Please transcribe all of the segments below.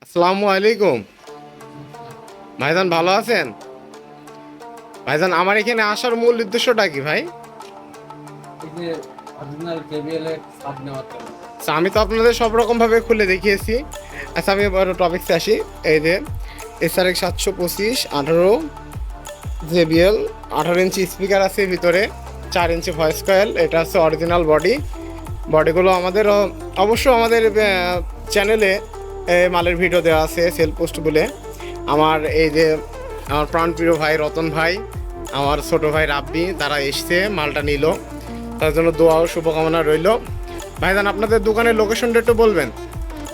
আসসালামু আলাইকুম ভাইজান, ভালো আছেন? ভাইজান, আমার এখানে আসার মূল উদ্দেশ্যটা কি ভাই? এই যে অরিজিনাল কেবিএল এর সাব নেওয়ার জন্য। আচ্ছা, আমি তো আপনাদের সব রকম ভাবে খুলে দেখিয়েছি। আচ্ছা, আমি বড় টপিক্সে আসি। এই যে SRX 725 18 JBL 18 ইঞ্চি স্পিকার আছে ভিতরে, 4 ইঞ্চি ভয়েস কয়েল। এটা হচ্ছে অরিজিনাল বডিগুলো আমাদের অবশ্য আমাদের চ্যানেলে মালের ভিডিও দেওয়া আছে, সেল পোস্ট বলে। আমার এই যে আমার প্রাণপ্রিয় ভাই রতন ভাই, আমার ছোট ভাই রাব্বি, তারা এসছে মালটা নিল। তার জন্য দোয়া ও শুভকামনা রইল। ভাইজান, আপনাদের দোকানের লোকেশনটা একটু বলবেন?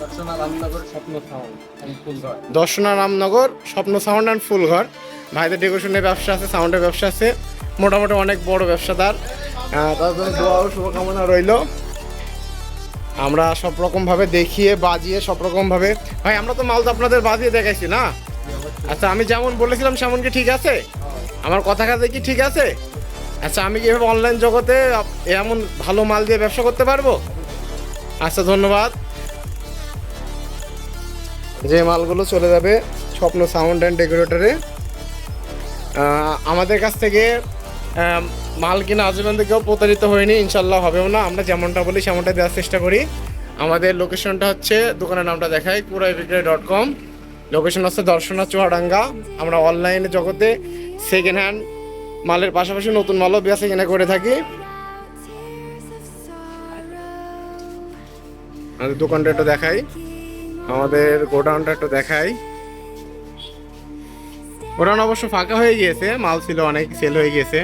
দর্শনা রামনগর স্বপ্ন সাউন্ড এন্ড ফুলঘর। দর্শনা রামনগর স্বপ্ন সাউন্ড অ্যান্ড ফুলঘর। ভাইদের ডেকোরেশনের ব্যবসা আছে, সাউন্ডের ব্যবসা আছে, মোটামুটি অনেক বড় ব্যবসাদার। তার জন্য দোয়া ও শুভকামনা রইল। আমরা সব রকমভাবে দেখিয়ে বাজিয়ে সব রকমভাবে, ভাই আমরা তো মাল তো আপনাদের বাজিয়ে দেখাইছি না? আচ্ছা, আমি যেমন বলেছিলাম সেমন কি ঠিক আছে? আমার কথা কাজে কি ঠিক আছে? আচ্ছা, আমি কি এভাবে অনলাইন জগতে এমন ভালো মাল দিয়ে ব্যবসা করতে পারবো? আচ্ছা, ধন্যবাদ। যে মালগুলো চলে যাবে স্বপ্ন সাউন্ড অ্যান্ড ডেকোরেটরে। আমাদের কাছ থেকে মাল কিনা আজ পর্যন্ত কেউ প্রতারিত হয়নি, ইনশাল্লাহ হবেও না। আমরা যেমনটা বলি সেমনটা দেওয়ার চেষ্টা করি। আমাদের লোকেশনটা হচ্ছে, দোকানের নামটা দেখাই, কুরাইবিক্রয়.com। লোকেশন হচ্ছে দর্শনা চুয়াডাঙ্গা। আমরা অনলাইনে জগতে সেকেন্ড হ্যান্ড মালের পাশাপাশি নতুন মালও বেচা কেনা করে থাকি। আমাদের দোকানটা একটু দেখাই, আমাদের গোডাউনটা একটু দেখাই। গোডাউন অবশ্য ফাঁকা হয়ে গিয়েছে, মাল ছিল অনেক, সেল হয়ে গিয়েছে।